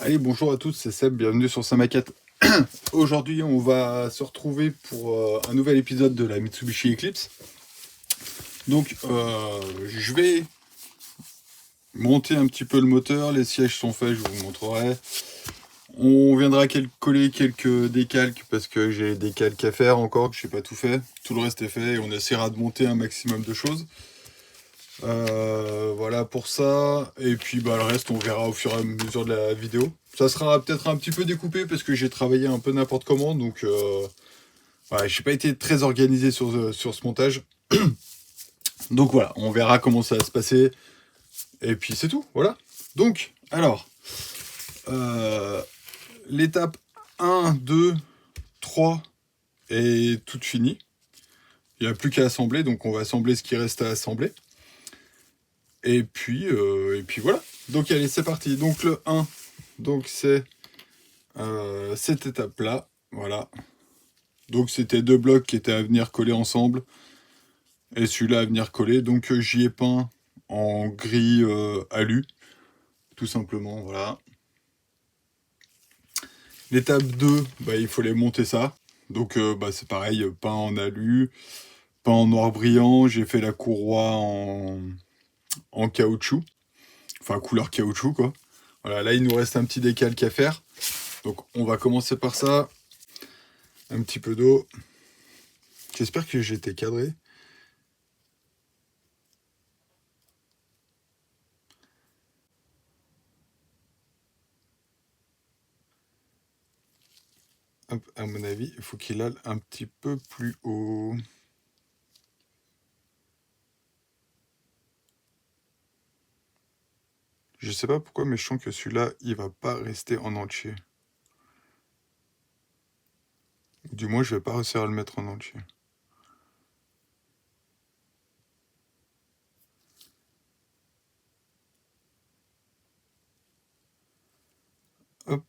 Allez, bonjour à tous, c'est Seb, bienvenue sur Samaquette. Aujourd'hui, on va se retrouver pour un nouvel épisode de la Mitsubishi Eclipse. Donc, je vais monter un petit peu le moteur, les sièges sont faits, je vous montrerai. On viendra coller quelques décalques parce que j'ai des calques à faire encore, que je n'ai pas tout fait. Tout le reste est fait et on essaiera de monter un maximum de choses. Voilà pour ça. Et puis le reste, on verra au fur et à mesure de la vidéo. Ça sera peut-être un petit peu découpé parce que j'ai travaillé un peu n'importe comment. Donc, ouais, j'ai pas été très organisé sur ce montage. Donc voilà, on verra comment ça va se passer. Et puis c'est tout, voilà. Donc, alors, l'étape 1, 2, 3 est toute finie. Il n'y a plus qu'à assembler, donc on va assembler ce qui reste à assembler. Et puis voilà. Donc allez, c'est parti. Donc le 1, donc c'est cette étape-là. Voilà. Donc c'était deux blocs qui étaient à venir coller ensemble. Et celui-là à venir coller. Donc j'y ai peint en gris alu. Tout simplement, voilà. L'étape 2, il fallait monter ça. Donc c'est pareil, peint en alu, peint en noir brillant. J'ai fait la courroie en caoutchouc. Enfin, couleur caoutchouc, quoi. Voilà, là, il nous reste un petit décalque à faire. Donc, on va commencer par ça. Un petit peu d'eau. J'espère que j'ai été cadré. Hop, à mon avis, il faut qu'il aille un petit peu plus haut. Je sais pas pourquoi, mais je sens que celui-là, il va pas rester en entier. Du moins, je vais pas réussir à le mettre en entier. Hop.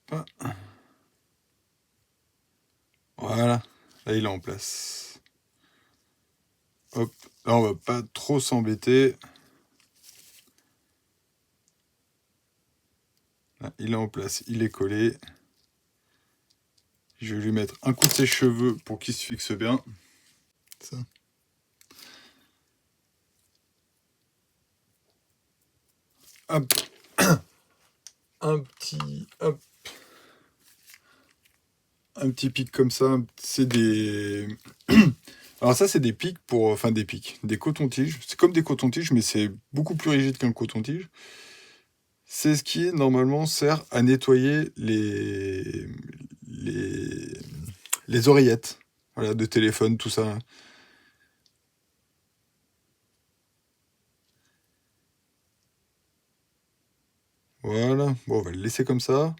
Voilà. Là, il est en place. Hop. Là, on va pas trop s'embêter. Là, il est en place. Il est collé. Je vais lui mettre un coup de sèche-cheveux pour qu'il se fixe bien. Ça. Hop. Un petit pic comme ça. C'est des... Alors ça, c'est des pics pour... Enfin, des pics. Des cotons-tiges. C'est comme des cotons-tiges, mais c'est beaucoup plus rigide qu'un coton-tige. C'est ce qui, normalement, sert à nettoyer les oreillettes. Voilà, de téléphone, tout ça. Voilà. Bon, on va le laisser comme ça.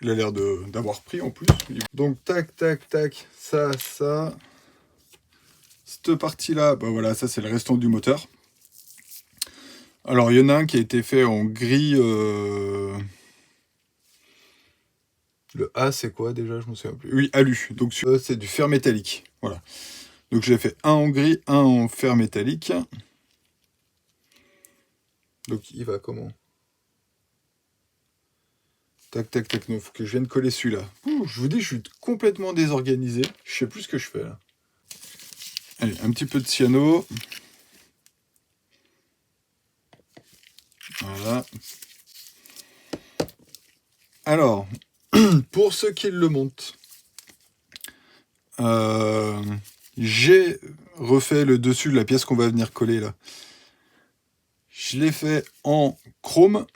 Il a l'air d'avoir pris en plus. Donc, tac, tac, tac. Ça. Cette partie-là, voilà, ça c'est le restant du moteur. Alors, il y en a un qui a été fait en gris. Le A, c'est quoi déjà? Je me souviens plus. Oui, alu. Donc, c'est du fer métallique. Voilà. Donc, j'ai fait un en gris, un en fer métallique. Donc, il va comment? Tac, tac, tac. Non, faut que je vienne coller celui-là. Je vous dis, je suis complètement désorganisé. Je sais plus ce que je fais là. Allez, un petit peu de cyano. Voilà. Alors, pour ceux qui le montent, j'ai refait le dessus de la pièce qu'on va venir coller là. Je l'ai fait en chrome.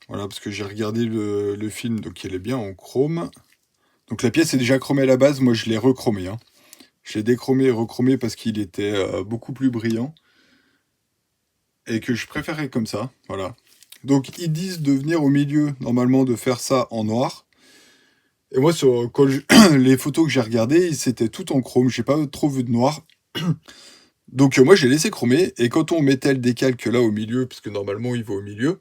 Voilà, parce que j'ai regardé le film, donc il est bien en chrome. Donc la pièce est déjà chromée à la base, moi je l'ai rechromé. Hein. Je l'ai déchromé et rechromé parce qu'il était beaucoup plus brillant. Et que je préférais comme ça, voilà. Donc ils disent de venir au milieu, normalement de faire ça en noir. Et moi, les photos que j'ai regardées, c'était tout en chrome, j'ai pas trop vu de noir. Donc moi j'ai laissé chromer, et quand on mettait le décalque là au milieu, parce que normalement il va au milieu,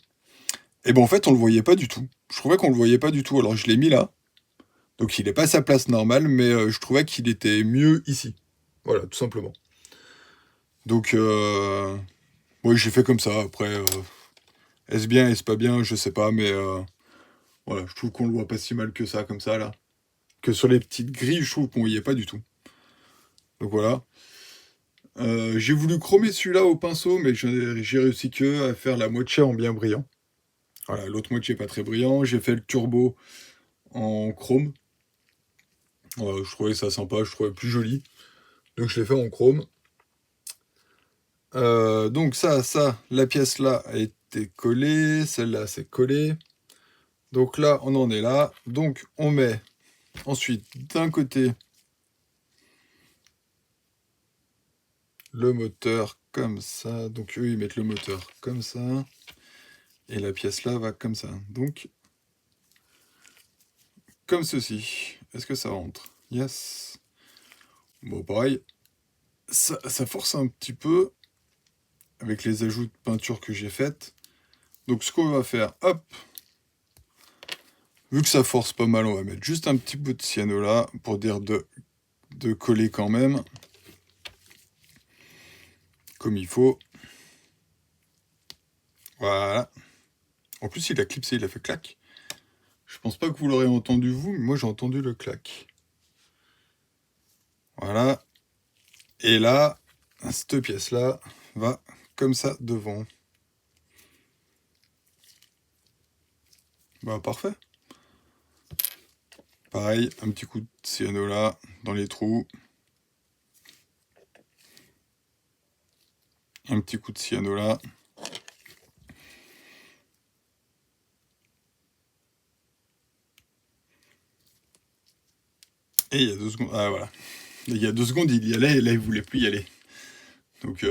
et en fait on le voyait pas du tout. Je trouvais qu'on le voyait pas du tout, alors je l'ai mis là. Donc il n'est pas à sa place normale, mais je trouvais qu'il était mieux ici. Voilà, tout simplement. Donc, oui, j'ai fait comme ça. Après, Est-ce bien, est-ce pas bien, je sais pas, mais voilà, je trouve qu'on le voit pas si mal que ça, comme ça, là. Que sur les petites grilles, je trouve qu'on y est pas du tout. Donc voilà. J'ai voulu chromer celui-là au pinceau, mais j'ai réussi que à faire la moitié en bien brillant. Voilà, l'autre moitié pas très brillant. J'ai fait le turbo en chrome. Je trouvais ça sympa, je trouvais plus joli. Donc je l'ai fait en chrome. Donc ça, la pièce là a été collée. Celle-là, c'est collé. Donc là, on en est là. Donc on met ensuite d'un côté le moteur comme ça. Donc eux, ils mettent le moteur comme ça. Et la pièce là va comme ça. Donc, comme ceci. Est-ce que ça rentre? Yes. Bon, pareil. Ça force un petit peu avec les ajouts de peinture que j'ai faites. Donc ce qu'on va faire, hop. Vu que ça force pas mal, on va mettre juste un petit bout de cyano là pour dire de coller quand même. Comme il faut. Voilà. En plus, il a clipsé, il a fait clac. Je pense pas que vous l'aurez entendu vous, mais moi j'ai entendu le clac. Voilà. Et là, cette pièce-là va comme ça devant. Bah parfait. Pareil, un petit coup de cyano là, dans les trous. Un petit coup de cyano là. Et il y a 2 secondes. Ah voilà. Il y a 2 secondes, il y allait et là il voulait plus y aller. Donc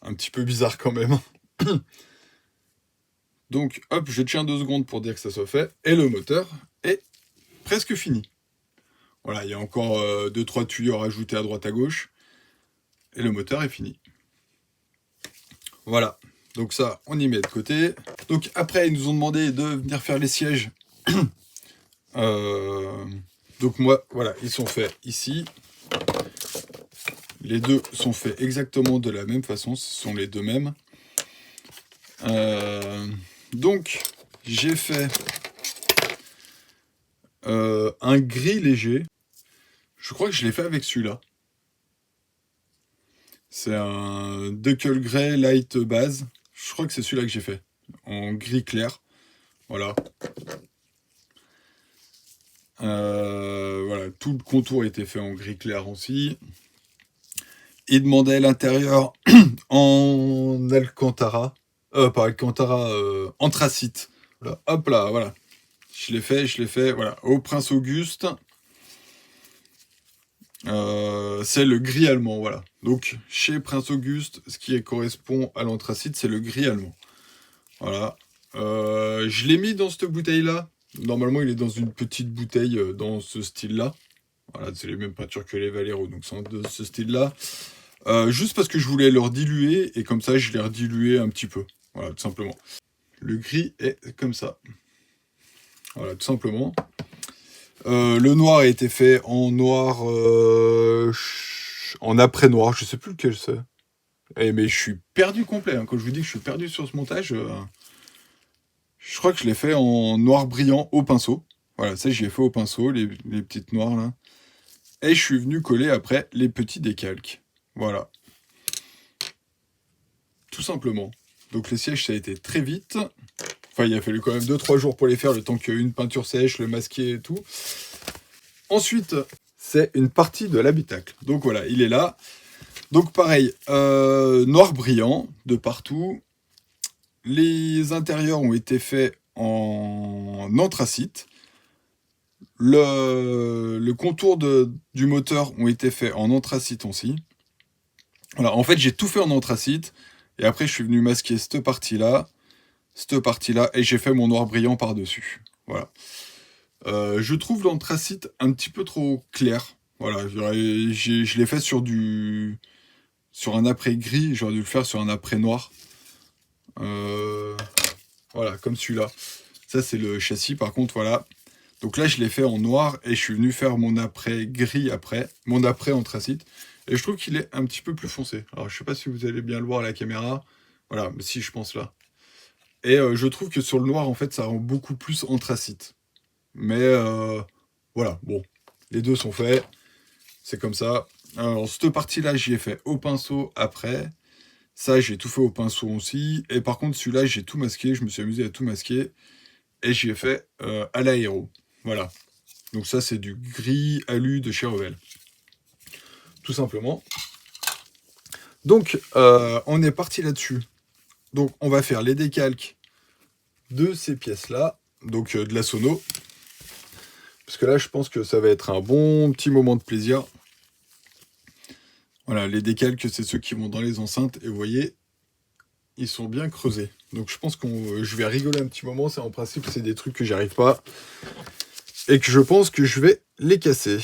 un petit peu bizarre quand même. Donc hop, je tiens 2 secondes pour dire que ça soit fait. Et le moteur est presque fini. Voilà, il y a encore 2-3 tuyaux à rajouter à droite à gauche. Et le moteur est fini. Voilà. Donc ça, on y met de côté. Donc après, ils nous ont demandé de venir faire les sièges. Donc moi, voilà, ils sont faits ici. Les deux sont faits exactement de la même façon. Ce sont les deux mêmes. Donc, j'ai fait un gris léger. Je crois que je l'ai fait avec celui-là. C'est un Duckle Grey Light Base. Je crois que c'est celui-là que j'ai fait. En gris clair. Voilà. Voilà, tout le contour était fait en gris clair aussi. Il demandait l'intérieur en Alcantara. Pas Alcantara, anthracite. Voilà. Hop là, voilà. Je l'ai fait, voilà. Au Prince Auguste. C'est le gris allemand, voilà. Donc, chez Prince Auguste, ce qui correspond à l'anthracite, c'est le gris allemand. Voilà. Je l'ai mis dans cette bouteille-là. Normalement, il est dans une petite bouteille dans ce style-là. Voilà, c'est les mêmes peintures que les Valero, donc c'est de ce style-là. Juste parce que je voulais leur diluer, et comme ça, je l'ai redilué un petit peu. Voilà, tout simplement. Le gris est comme ça. Voilà, tout simplement. Le noir a été fait en noir... en après-noir, je sais plus lequel c'est. Mais je suis perdu complet, hein. Quand je vous dis que je suis perdu sur ce montage... je crois que je l'ai fait en noir brillant au pinceau. Voilà, ça j'y ai fait au pinceau, les petites noires là. Et je suis venu coller après les petits décalques. Voilà. Tout simplement. Donc les sièges, ça a été très vite. Enfin, il a fallu quand même 2-3 jours pour les faire, le temps qu'une peinture sèche, le masquer et tout. Ensuite, c'est une partie de l'habitacle. Donc voilà, il est là. Donc pareil, noir brillant de partout. Les intérieurs ont été faits en anthracite. Le contour du moteur ont été faits en anthracite aussi. Voilà, en fait, j'ai tout fait en anthracite. Et après, je suis venu masquer cette partie-là, et j'ai fait mon noir brillant par-dessus. Voilà. Je trouve l'anthracite un petit peu trop clair. Voilà, je l'ai fait sur un après gris, j'aurais dû le faire sur un après noir. Voilà, comme celui-là. Ça, c'est le châssis, par contre, voilà. Donc là, je l'ai fait en noir, et je suis venu faire mon après gris après, mon après anthracite. Et je trouve qu'il est un petit peu plus foncé. Alors, je sais pas si vous allez bien le voir à la caméra. Voilà, mais si, je pense là. Et je trouve que sur le noir, en fait, ça rend beaucoup plus anthracite. Mais voilà, bon, les deux sont faits, c'est comme ça. Alors, cette partie-là, j'y ai fait au pinceau après. Ça, j'ai tout fait au pinceau aussi. Et par contre, celui-là, j'ai tout masqué. Je me suis amusé à tout masquer. Et j'y ai fait à l'aéro. Voilà. Donc ça, c'est du gris alu de chez Revel. Tout simplement. Donc, on est parti là-dessus. Donc, on va faire les décalques de ces pièces-là. Donc, de la sono. Parce que là, je pense que ça va être un bon petit moment de plaisir. Voilà, les décalques, c'est ceux qui vont dans les enceintes. Et vous voyez, ils sont bien creusés. Donc, je pense que je vais rigoler un petit moment. C'est en principe, c'est des trucs que j'arrive pas. Et que je pense que je vais les casser.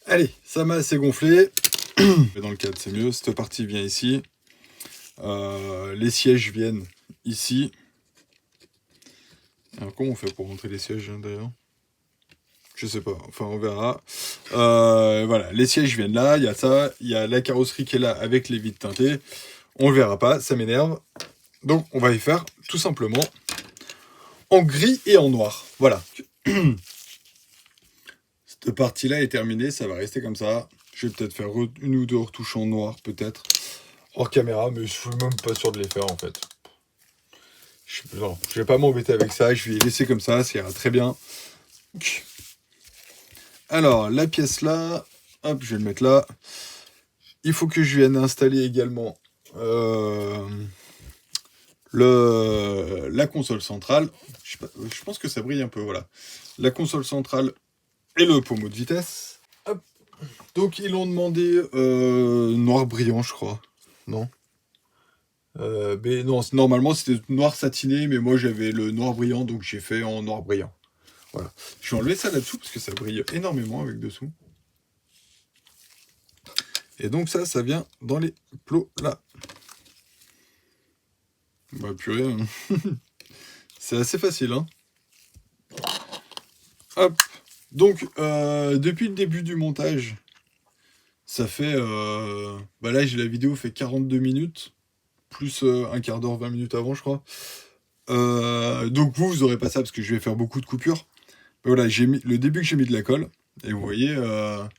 Allez, ça m'a assez gonflé. Dans le cadre, c'est mieux. Cette partie vient ici. Les sièges viennent ici. Alors, comment on fait pour rentrer les sièges d'ailleurs? Je sais pas, enfin on verra. Voilà, les sièges viennent là, il y a ça, il y a la carrosserie qui est là avec les vitres teintées. On le verra pas, ça m'énerve. Donc on va y faire tout simplement en gris et en noir. Voilà. Cette partie-là est terminée, ça va rester comme ça. Je vais peut-être faire une ou deux retouches en noir, peut-être, hors caméra, mais je suis même pas sûr de les faire en fait. Non, je vais pas m'embêter avec ça, je vais les laisser comme ça ira très bien. Alors, la pièce là, hop, je vais le mettre là. Il faut que je vienne installer également la console centrale. Je pense que ça brille un peu, voilà. La console centrale et le pommeau de vitesse. Hop. Donc, ils l'ont demandé noir brillant, je crois. Non mais non, normalement, c'était noir satiné, mais moi, j'avais le noir brillant, donc j'ai fait en noir brillant. Voilà. Je vais enlever ça là-dessous, parce que ça brille énormément avec dessous. Et donc ça vient dans les plots là. Bah purée, hein. C'est assez facile, hein. Hop. Donc, depuis le début du montage, ça fait... bah là, la vidéo fait 42 minutes, plus un quart d'heure, 20 minutes avant, je crois. Donc vous aurez pas ça, parce que je vais faire beaucoup de coupures. Mais voilà, j'ai mis le début que j'ai mis de la colle, et vous voyez, bah,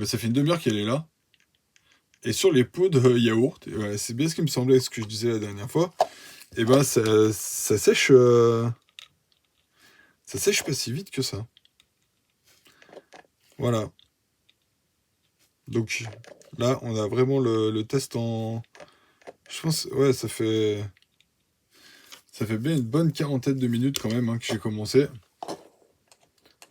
ça fait une demi-heure qu'elle est là. Et sur les pots de yaourt, et voilà, c'est bien ce qui me semblait, ce que je disais la dernière fois, et ben ça sèche... ça sèche pas si vite que ça. Voilà. Donc là, on a vraiment le test en... Je pense, ouais, ça fait bien une bonne quarantaine de minutes quand même, hein, que j'ai commencé.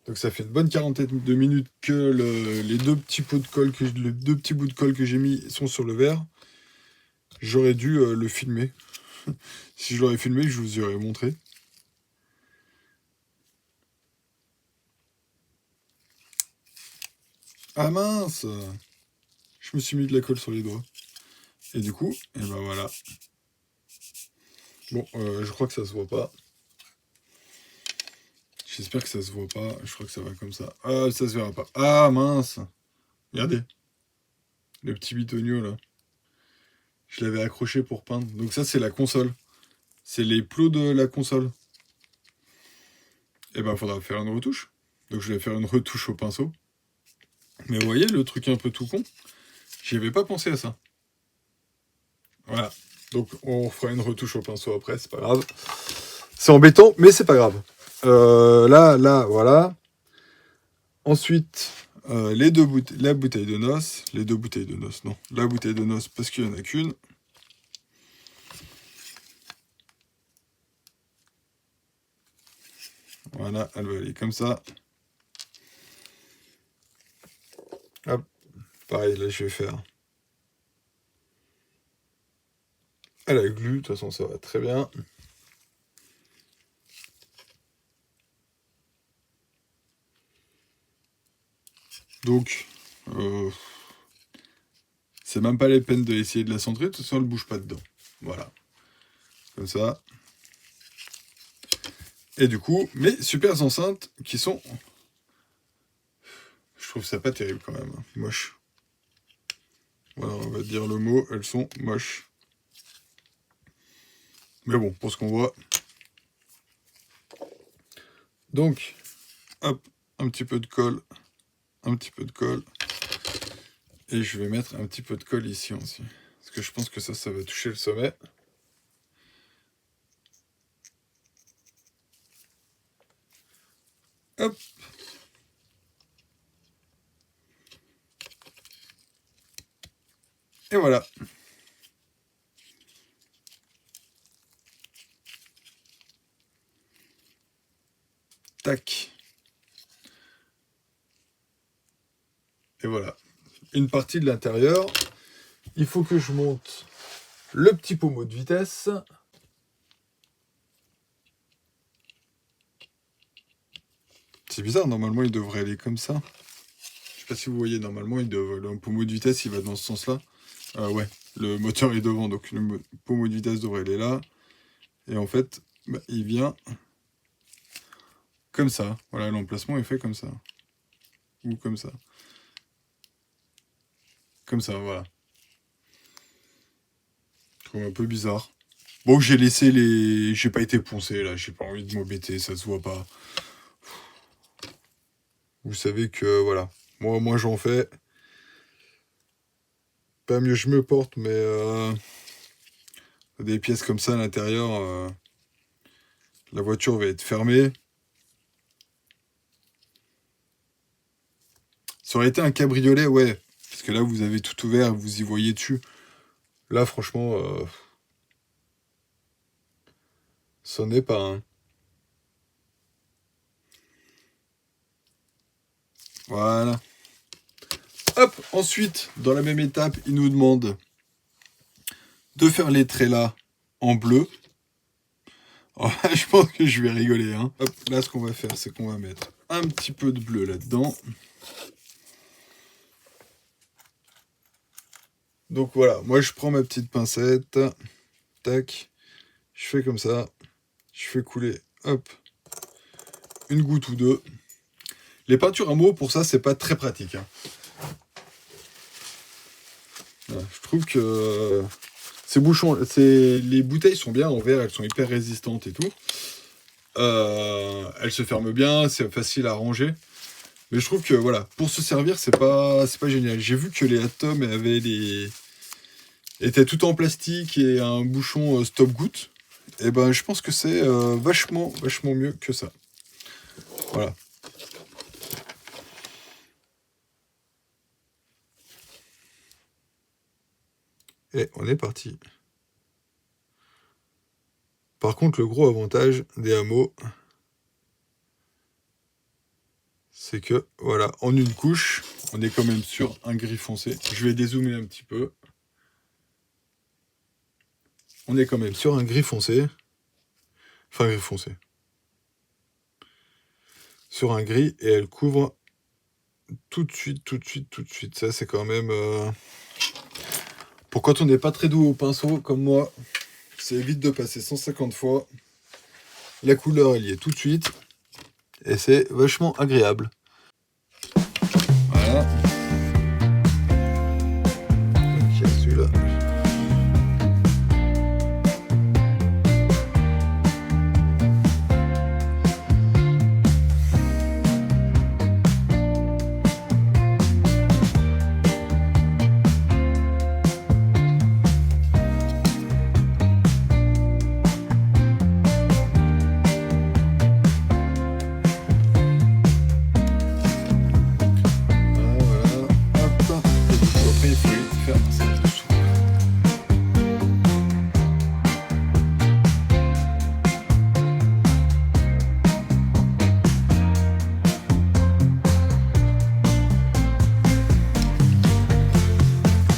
Donc ça fait une bonne quarantaine de minutes que les deux petits pots de colle, les deux petits bouts de colle que j'ai mis sont sur le verre. J'aurais dû le filmer. Si je l'aurais filmé, je vous y aurais montré. Ah mince! Je me suis mis de la colle sur les doigts. Et du coup, et ben voilà. Bon, je crois que ça se voit pas. J'espère que ça se voit pas. Je crois que ça va comme ça. Ah, ça se verra pas. Ah mince! Regardez. Le petit bitonio là. Je l'avais accroché pour peindre. Donc ça, c'est la console. C'est les plots de la console. Et ben, faudra faire une retouche. Donc je vais faire une retouche au pinceau. Mais vous voyez, le truc un peu tout con, j'y avais pas pensé à ça. Voilà. Donc on fera une retouche au pinceau après, c'est pas grave. C'est embêtant, mais c'est pas grave. Là, voilà. Ensuite, la bouteille de noces. Les deux bouteilles de noces, non. La bouteille de noces, parce qu'il n'y en a qu'une. Voilà, elle va aller comme ça. Hop. Pareil, là, je vais faire à la glu. De toute façon, ça va très bien. Donc, c'est même pas la peine d'essayer de la centrer, de toute façon, elle bouge pas dedans. Voilà. Comme ça. Et du coup, mes super enceintes qui sont... Je trouve ça pas terrible quand même. Hein. Moche. Voilà, on va dire le mot, elles sont moches. Mais bon, pour ce qu'on voit. Donc, hop, un petit peu de colle. Un petit peu de colle. Et je vais mettre un petit peu de colle ici aussi. Parce que je pense que ça va toucher le sommet. Hop. Et voilà. Tac. Et voilà. Une partie de l'intérieur. Il faut que je monte le petit pommeau de vitesse. C'est bizarre, normalement il devrait aller comme ça. Je sais pas si vous voyez, normalement le pommeau de vitesse il va dans ce sens-là. Ouais, le moteur est devant, donc le pommeau de vitesse devrait aller là. Et en fait, bah, il vient comme ça. Voilà, l'emplacement est fait comme ça. Ou comme ça. Comme ça, voilà. Je trouve un peu bizarre. Bon, j'ai laissé les... J'ai pas été poncé, là. J'ai pas envie de m'embêter, ça se voit pas. Vous savez que, voilà. Moi j'en fais. Pas mieux je me porte, mais... des pièces comme ça à l'intérieur... la voiture va être fermée. Ça aurait été un cabriolet, ouais. Parce que là, vous avez tout ouvert, vous y voyez dessus. Là, franchement, ça n'est pas, hein. Voilà. Hop, ensuite, dans la même étape, il nous demande de faire les traits là en bleu. Oh, je pense que je vais rigoler, hein. Hop, là, ce qu'on va faire, c'est qu'on va mettre un petit peu de bleu là-dedans. Donc voilà, moi je prends ma petite pincette, tac, je fais comme ça, je fais couler, hop, une goutte ou deux. Les peintures à mots, pour ça, c'est pas très pratique, hein. Voilà, je trouve que les bouteilles sont bien en verre, elles sont hyper résistantes et tout. Elles se ferment bien, c'est facile à ranger. Mais je trouve que voilà, pour se servir, c'est pas génial. J'ai vu que les Atom étaient tout en plastique et un bouchon stop-goutte. Et ben, je pense que c'est vachement mieux que ça. Voilà. Et on est parti. Par contre, le gros avantage des hameaux, c'est que, voilà, en une couche, on est quand même sur un gris foncé. Je vais dézoomer un petit peu. On est quand même sur un gris foncé. Enfin, gris foncé. Sur un gris, et elle couvre tout de suite. Ça, c'est quand même... Pour quand on n'est pas très doux au pinceau, comme moi, ça évite de passer 150 fois. La couleur, elle y est tout de suite. Et c'est vachement agréable. Voilà. Donc, il y a celui-là.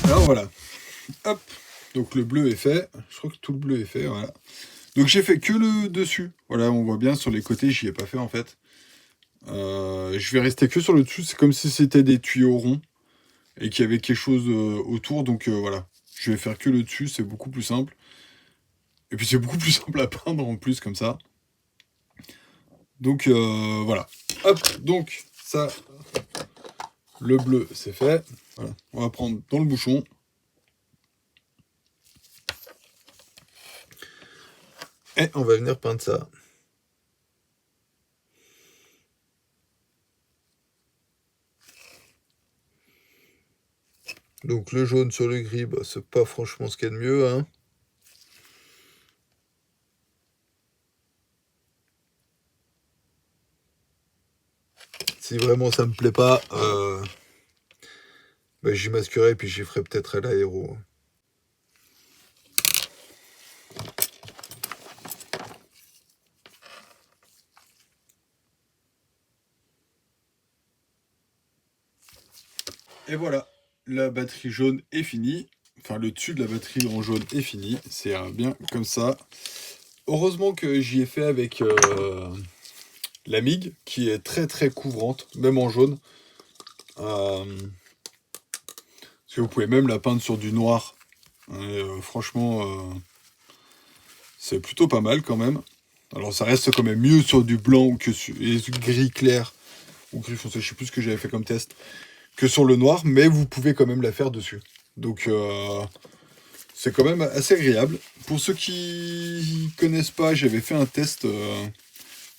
Alors voilà, hop, donc le bleu est fait, je crois que tout le bleu est fait, voilà. Donc j'ai fait que le dessus, voilà, on voit bien sur les côtés, j'y ai pas fait en fait. Je vais rester que sur le dessus, c'est comme si c'était des tuyaux ronds et qu'il y avait quelque chose autour, donc voilà. Je vais faire que le dessus, c'est beaucoup plus simple. Et puis c'est beaucoup plus simple à peindre en plus comme ça. Donc voilà. Hop, donc ça, le bleu c'est fait. Voilà. On va prendre dans le bouchon. Et on va venir peindre ça. Donc le jaune sur le gris, bah, c'est pas franchement ce qu'il y a de mieux, hein. Si vraiment ça me plaît pas, bah, j'y masquerai puis j'y ferai peut-être à l'aéro. Et voilà, la batterie jaune est finie. Enfin, le dessus de la batterie en jaune est fini. C'est bien comme ça. Heureusement que j'y ai fait avec la MIG, qui est très très couvrante, même en jaune. Parce que vous pouvez même la peindre sur du noir. Et, franchement, c'est plutôt pas mal quand même. Alors ça reste quand même mieux sur du blanc que sur gris clair ou gris foncé, je sais plus ce que j'avais fait comme test, que sur le noir, mais vous pouvez quand même la faire dessus. Donc c'est quand même assez agréable. Pour ceux qui connaissent pas, j'avais fait un test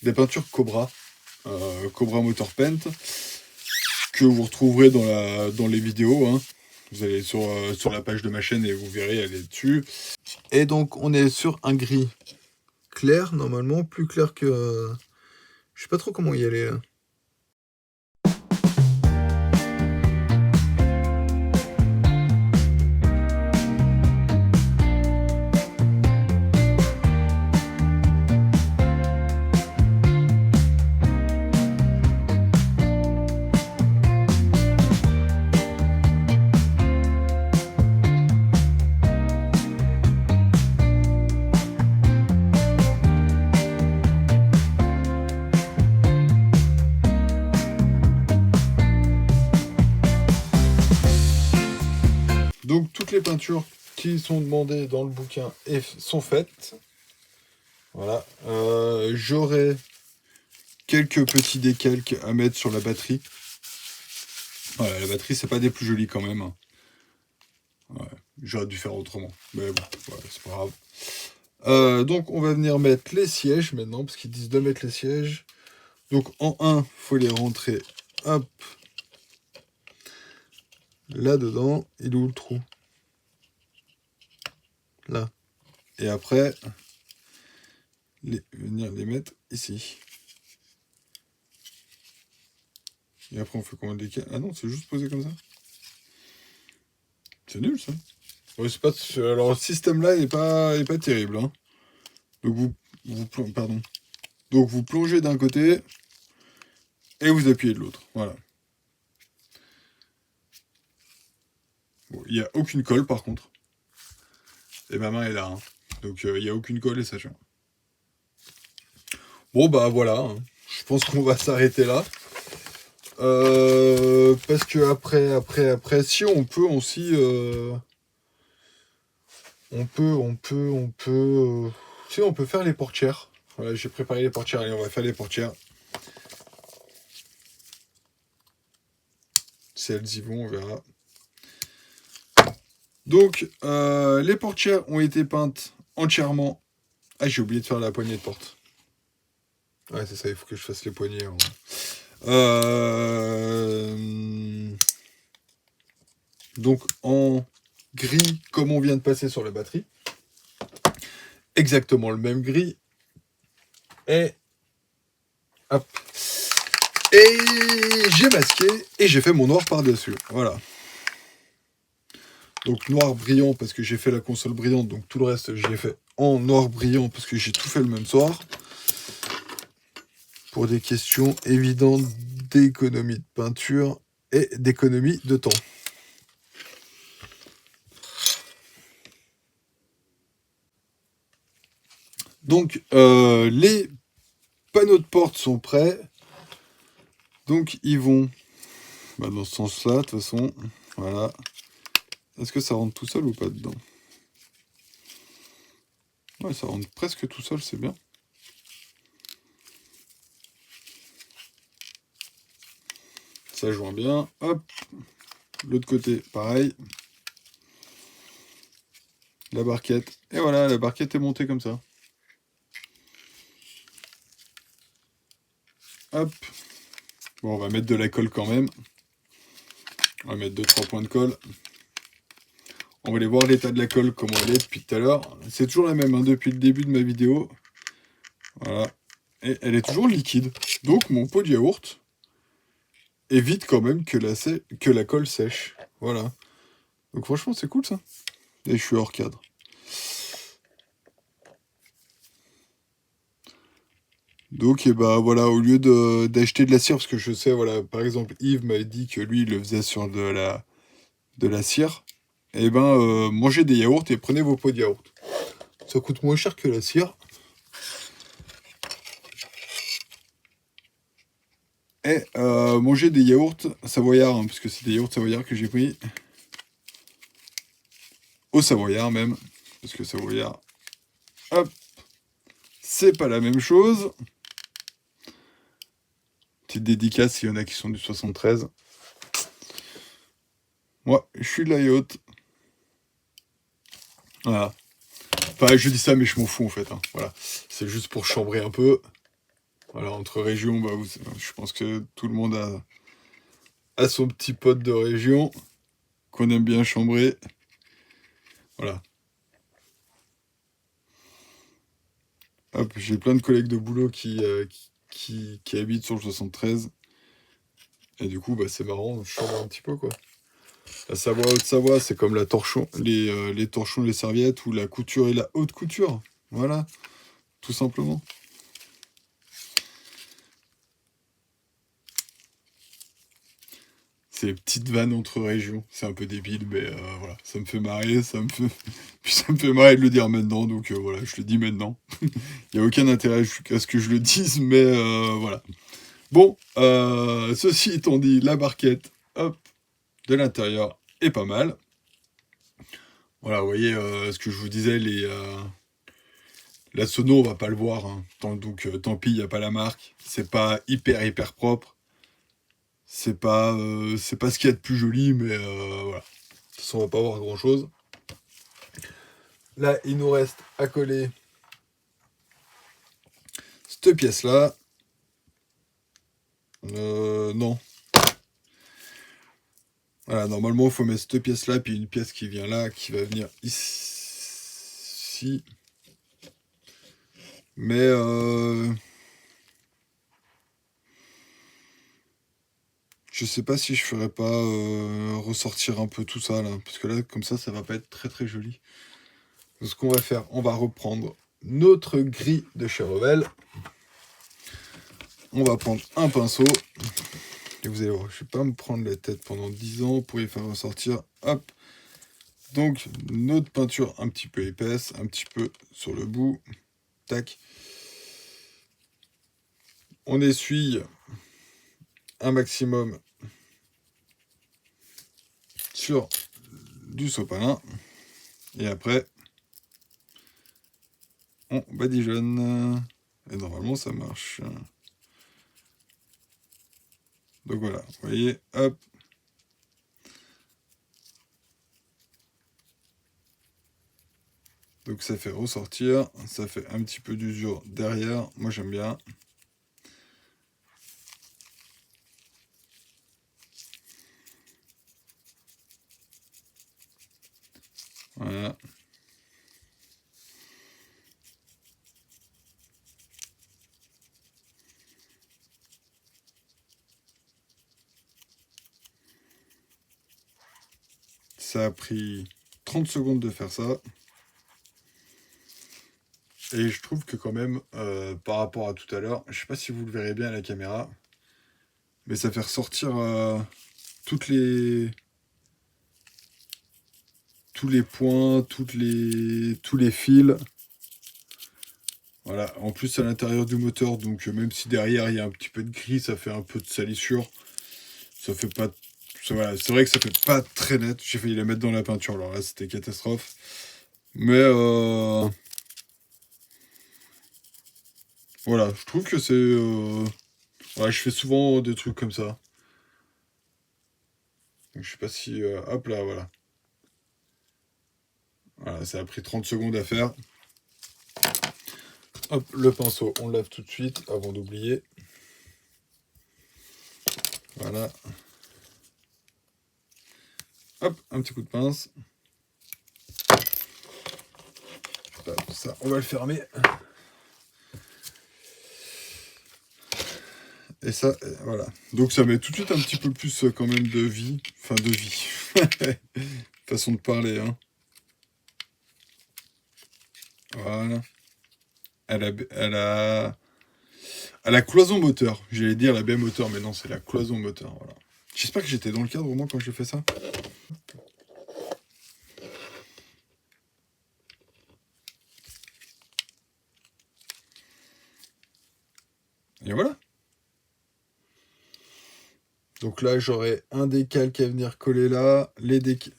des peintures Cobra, Cobra Motor Paint, que vous retrouverez dans les vidéos, hein. Vous allez sur la page de ma chaîne et vous verrez, elle est dessus. Et donc on est sur un gris clair, normalement, plus clair que... je sais pas trop comment y aller, là. toutes les peintures qui sont demandées dans le bouquin sont faites. Voilà. J'aurai quelques petits décalques à mettre sur la batterie. Voilà, la batterie, c'est pas des plus jolies quand même. Ouais, j'aurais dû faire autrement. Mais bon, voilà, c'est pas grave. Donc, on va venir mettre les sièges maintenant, parce qu'ils disent de mettre les sièges. Donc, en 1, faut les rentrer, hop, là-dedans. Il est où le trou? Là. Et après, venir les mettre ici. Et après, on fait comment les décaler? Ah non, c'est juste posé comme ça. C'est nul, ça. Ouais, c'est pas... Alors, le système-là n'est pas terrible. Hein. Donc, pardon. Donc, vous plongez d'un côté et vous appuyez de l'autre. Voilà. Bon, il n'y a aucune colle, par contre. Et ma main est là. Hein. Donc, il n'y a aucune colle et ça tient. Bon, bah, voilà. Hein. Je pense qu'on va s'arrêter là. Parce que après, si on peut aussi... On peut faire les portières. Voilà, j'ai préparé les portières. Allez, on va faire les portières. Si elles y vont, on verra. Donc, les portières ont été peintes entièrement. Ah, j'ai oublié de faire la poignée de porte. Ouais, c'est ça, il faut que je fasse les poignées. Hein. Donc, en gris, comme on vient de passer sur la batterie. Exactement le même gris. Et hop. Et j'ai masqué et j'ai fait mon noir par-dessus. Voilà. Donc noir brillant parce que j'ai fait la console brillante. Donc tout le reste, j'ai fait en noir brillant parce que j'ai tout fait le même soir. Pour des questions évidentes d'économie de peinture et d'économie de temps. Donc, les panneaux de porte sont prêts. Donc, ils vont dans ce sens-là, de toute façon. Voilà. Est-ce que ça rentre tout seul ou pas dedans? Ouais, ça rentre presque tout seul, c'est bien. Ça joint bien. Hop. L'autre côté, pareil. La barquette. Et voilà, la barquette est montée comme ça. Hop. Bon, on va mettre de la colle quand même. On va mettre 2-3 points de colle. On va aller voir l'état de la colle, comment elle est depuis tout à l'heure. C'est toujours la même, hein, depuis le début de ma vidéo. Voilà. Et elle est toujours liquide. Donc, mon pot de yaourt évite quand même que la colle sèche. Voilà. Donc, franchement, c'est cool, ça. Et je suis hors cadre. Donc, et bah voilà, au lieu d'acheter de la cire, parce que je sais, voilà, par exemple, Yves m'avait dit que lui, il le faisait sur de la cire. Et ben, mangez des yaourts et prenez vos pots de yaourt. Ça coûte moins cher que la cire. Et mangez des yaourts savoyards, hein, parce que c'est des yaourts savoyards que j'ai pris. Au savoyard même, parce que savoyard, hop, c'est pas la même chose. Petite dédicace s'il y en a qui sont du 73. Moi, je suis de la yaourt. Voilà. Enfin, je dis ça, mais je m'en fous en fait. Hein. Voilà. C'est juste pour chambrer un peu. Voilà, entre régions, bah, je pense que tout le monde a son petit pote de région qu'on aime bien chambrer. Voilà. Hop, j'ai plein de collègues de boulot qui habitent sur le 73. Et du coup, bah, c'est marrant, je chambre un petit peu, quoi. La Savoie, Haute-Savoie, c'est comme la torchon, les torchons, les serviettes, ou la couture et la haute couture. Voilà, tout simplement. C'est les petites vannes entre régions. C'est un peu débile, mais voilà, ça me fait marrer, puis ça me fait marrer de le dire maintenant, donc voilà, je le dis maintenant. Il n'y a aucun intérêt à ce que je le dise, mais voilà. Bon, ceci étant dit, la barquette, hop, de l'intérieur est pas mal. Voilà, vous voyez ce que je vous disais, la sono, on va pas le voir, hein. Donc tant pis, il n'y a pas la marque. C'est pas hyper propre. C'est pas ce qu'il y a de plus joli, mais voilà. De toute façon, on va pas voir grand chose. Là, il nous reste à coller cette pièce-là. Non. Voilà, normalement, il faut mettre cette pièce-là, puis une pièce qui vient là, qui va venir ici. Mais je sais pas si je ferais pas ressortir un peu tout ça là, parce que là, comme ça va pas être très joli. Donc, ce qu'on va faire, on va reprendre notre gris de chez Revell. On va prendre un pinceau. Et vous allez voir, je vais pas me prendre la tête pendant 10 ans pour y faire ressortir. Hop. Donc, notre peinture un petit peu épaisse, un petit peu sur le bout. Tac. On essuie un maximum sur du sopalin. Et après, on badigeonne. Et normalement, ça marche. Donc voilà, vous voyez, hop. Donc ça fait ressortir, ça fait un petit peu d'usure derrière. Moi, j'aime bien. Voilà. Ça a pris 30 secondes de faire ça. Et je trouve que quand même, par rapport à tout à l'heure, je sais pas si vous le verrez bien à la caméra, mais ça fait ressortir tous les points, tous les fils. Voilà, en plus à l'intérieur du moteur, donc même si derrière il y a un petit peu de gris, ça fait un peu de salissure. Ça fait pas... Voilà, c'est vrai que ça fait pas très net. J'ai failli la mettre dans la peinture, alors là c'était catastrophe. Mais voilà, je trouve que c'est... Ouais, je fais souvent des trucs comme ça. Donc je sais pas si... hop là, voilà. Voilà, ça a pris 30 secondes à faire. Hop, le pinceau, on le lave tout de suite avant d'oublier. Voilà. Hop, un petit coup de pince. Hop, ça, on va le fermer. Et ça, voilà. Donc ça met tout de suite un petit peu plus quand même de vie. Enfin, de vie. Façon de parler, hein. Voilà. À la cloison moteur. J'allais dire la baie moteur, mais non, c'est la cloison moteur. Voilà. J'espère que j'étais dans le cadre au moins quand j'ai fait ça. Et voilà. Donc là, j'aurai un décal qui va venir coller là. Les décals...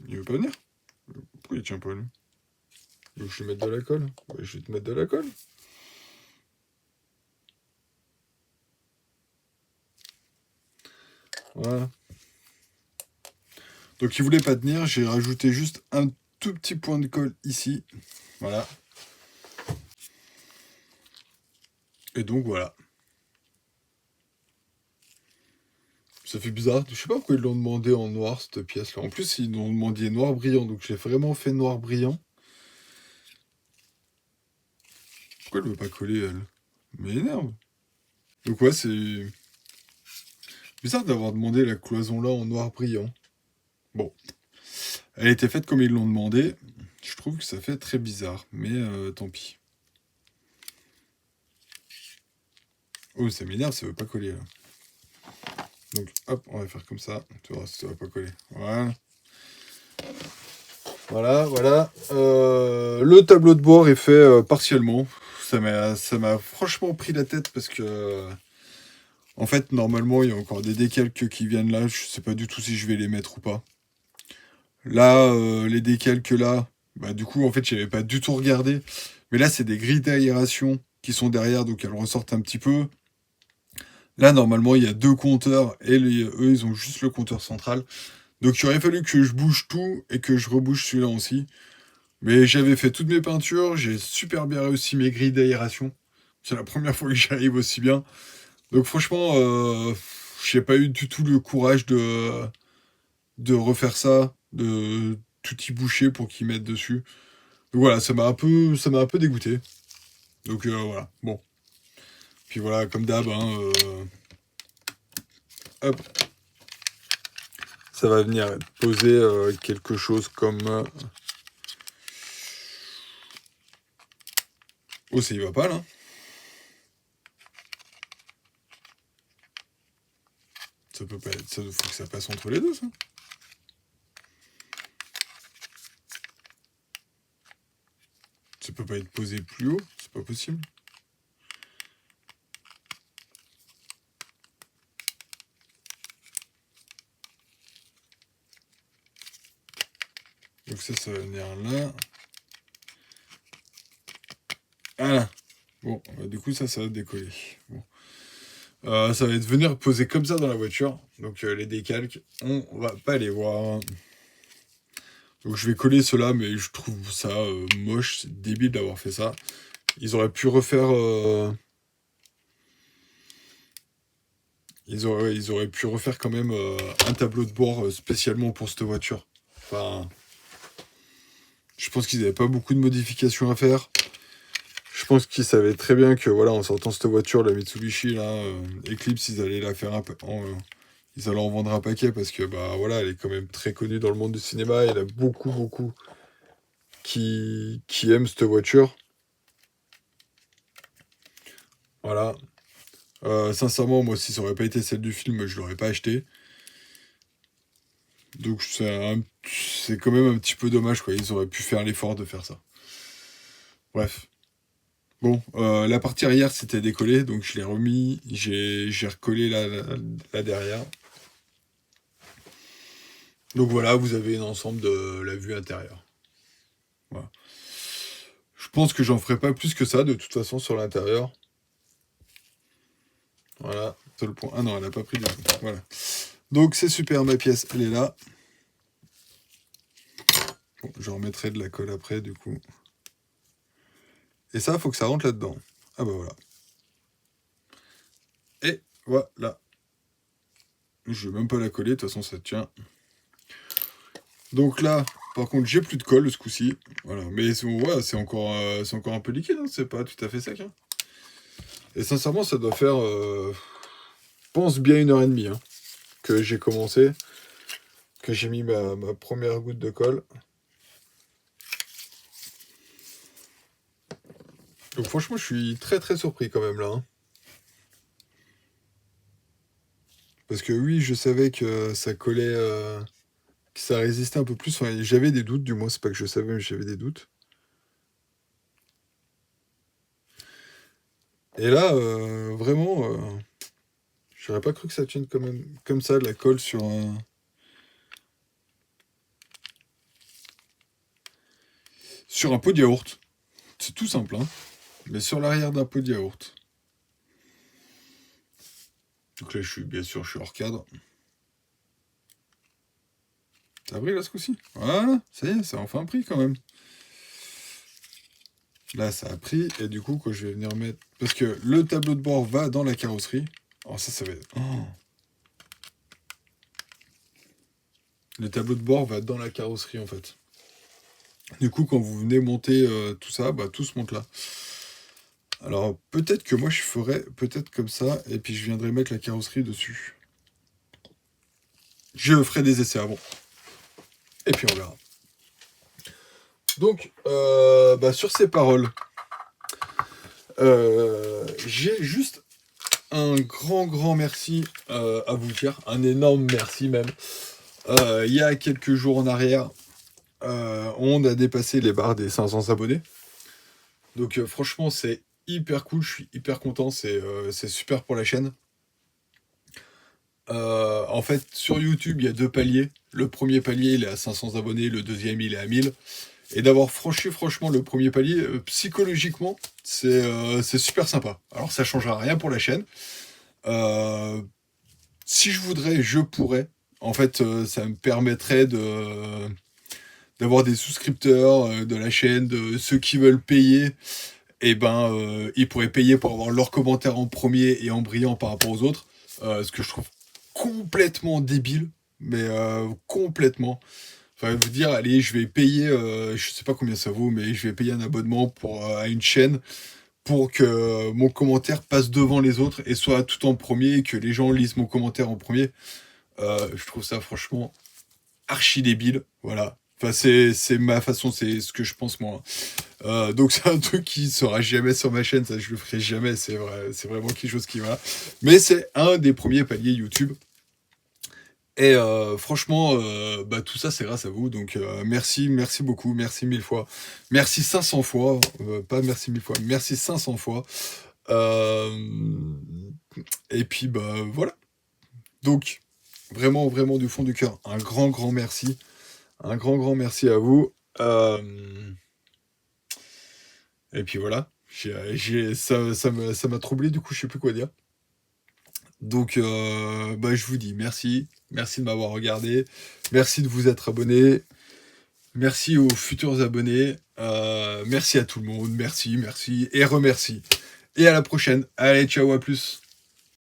Il veut pas venir? Pourquoi il tient pas, lui? Il veut que je lui mette de la colle? Ouais, je vais te mettre de la colle. Voilà. Donc il voulait pas tenir, j'ai rajouté juste un tout petit point de colle ici. Voilà. Et donc voilà. Ça fait bizarre. Je sais pas pourquoi ils l'ont demandé en noir, cette pièce-là. En plus, ils l'ont demandé noir brillant. Donc j'ai vraiment fait noir brillant. Pourquoi elle veut pas coller, elle? Mais énerve. Donc ouais, c'est bizarre d'avoir demandé la cloison là en noir brillant. Bon. Elle était faite comme ils l'ont demandé. Je trouve que ça fait très bizarre. Mais tant pis. Oh, ça m'énerve, ça veut pas coller là. Donc hop, on va faire comme ça. Tu vois si ça va pas coller. Voilà. Voilà. Le tableau de bord est fait partiellement. Ça m'a franchement pris la tête parce que... en fait, normalement, il y a encore des décalques qui viennent là. Je sais pas du tout si je vais les mettre ou pas. Là, les décalques là, bah du coup, en fait, j'avais pas du tout regardé. Mais là, c'est des grilles d'aération qui sont derrière, donc elles ressortent un petit peu. Là, normalement, il y a deux compteurs et eux, ils ont juste le compteur central. Donc, il aurait fallu que je bouge tout et que je rebouge celui-là aussi. Mais j'avais fait toutes mes peintures, j'ai super bien réussi mes grilles d'aération. C'est la première fois que j'y arrive aussi bien. Donc, franchement, j'ai pas eu du tout le courage de refaire ça, de tout y boucher pour qu'ils mettent dessus. Donc, voilà, ça m'a un peu dégoûté. Donc, voilà, bon. Puis voilà, comme d'hab, hein, hop, ça va venir poser quelque chose comme... Oh, ça y va pas, là. Ça peut pas être... Ça, faut que ça passe entre les deux, ça. Ça peut pas être posé plus haut, c'est pas possible. Donc ça va venir là. Voilà. Bon, bah, du coup, ça va décoller. Bon. Ça va venir poser comme ça dans la voiture. Donc les décalques, on va pas les voir. Donc je vais coller cela, mais je trouve ça moche, c'est débile d'avoir fait ça. Ils auraient pu refaire... ils auraient pu refaire quand même un tableau de bord spécialement pour cette voiture. Enfin, je pense qu'ils n'avaient pas beaucoup de modifications à faire. Je pense qu'ils savaient très bien que voilà, en sortant cette voiture, la Mitsubishi, là, Eclipse, ils allaient la faire ils allaient en vendre un paquet parce que bah voilà, elle est quand même très connue dans le monde du cinéma. Il y en a beaucoup qui aiment cette voiture. Voilà. Sincèrement, moi, si ça aurait pas été celle du film, je l'aurais pas acheté. Donc c'est quand même un petit peu dommage, quoi. Ils auraient pu faire l'effort de faire ça. Bref. Bon, la partie arrière c'était décollé, donc je l'ai remis, j'ai recollé là derrière. Donc voilà, vous avez un ensemble de la vue intérieure. Voilà. Je pense que j'en ferai pas plus que ça, de toute façon, sur l'intérieur. Voilà, c'est le point. Ah non, elle a pas pris du tout. Voilà. Donc c'est super, ma pièce, elle est là. Bon, je remettrai de la colle après, du coup. Et ça, faut que ça rentre là-dedans. Ah bah voilà. Et voilà. Je vais même pas la coller, de toute façon ça tient. Donc là, par contre, j'ai plus de colle ce coup-ci. Voilà. Mais c'est encore un peu liquide, hein. C'est pas tout à fait sec. Hein. Et sincèrement, ça doit faire, je pense, bien 1h30 hein, que j'ai commencé, que j'ai mis ma première goutte de colle. Donc franchement, je suis très très surpris quand même là. Hein. Parce que oui, je savais que ça collait, que ça résistait un peu plus. Enfin, j'avais des doutes, du moins, c'est pas que je savais, mais j'avais des doutes. Et là, vraiment, j'aurais pas cru que ça tienne comme ça, de la colle sur un pot de yaourt. C'est tout simple, hein. Mais sur l'arrière d'un pot de yaourt. Donc là, bien sûr, je suis hors cadre. Ça brille là ce coup-ci. Voilà, ça y est, ça a enfin pris quand même. Là, ça a pris, et du coup, je vais venir mettre... Parce que le tableau de bord va dans la carrosserie. Alors ça va être... Oh. Le tableau de bord va dans la carrosserie, en fait. Du coup, quand vous venez monter tout ça, bah, tout se monte là. Alors, peut-être que moi, je ferais peut-être comme ça, et puis je viendrai mettre la carrosserie dessus. Je ferai des essais avant. Et puis on verra. Donc, sur ces paroles, j'ai juste un grand merci à vous dire, un énorme merci même. Il y a quelques jours en arrière, on a dépassé les barres des 500 abonnés. Donc franchement, c'est hyper cool, je suis hyper content, c'est super pour la chaîne. En fait, sur YouTube, il y a 2 paliers. Le premier palier, il est à 500 abonnés, le deuxième, il est à 1000. Et d'avoir franchi franchement le premier palier, psychologiquement, c'est super sympa. Alors ça changera rien pour la chaîne. Euh, Si je voudrais, je pourrais. En fait, ça me permettrait d'avoir des souscripteurs de la chaîne, de ceux qui veulent payer. Et ben, ils pourraient payer pour avoir leurs commentaires en premier et en brillant par rapport aux autres. Ce que je trouve complètement débile, mais complètement. Enfin, vous dire, allez, je vais payer, je sais pas combien ça vaut, mais je vais payer un abonnement pour à une chaîne pour que mon commentaire passe devant les autres et soit tout en premier, et que les gens lisent mon commentaire en premier. Je trouve ça franchement archi débile, voilà. Enfin, c'est ma façon, c'est ce que je pense moi. Donc c'est un truc qui sera jamais sur ma chaîne, ça je le ferai jamais, c'est vrai, c'est vraiment quelque chose qui va. Mais c'est un des premiers paliers YouTube. Et franchement, bah, tout ça c'est grâce à vous, donc merci, merci beaucoup, merci 1000 fois, merci 500 fois, pas merci 1000 fois, merci 500 fois. Euh, et puis bah voilà. Donc vraiment, vraiment du fond du cœur, un grand, grand merci, un grand, grand merci à vous. Et puis voilà, ça m'a troublé, du coup je sais plus quoi dire. Donc, bah, je vous dis merci. Merci de m'avoir regardé. Merci de vous être abonné. Merci aux futurs abonnés. Merci à tout le monde. Merci, merci et remercie. Et à la prochaine. Allez, ciao, à plus.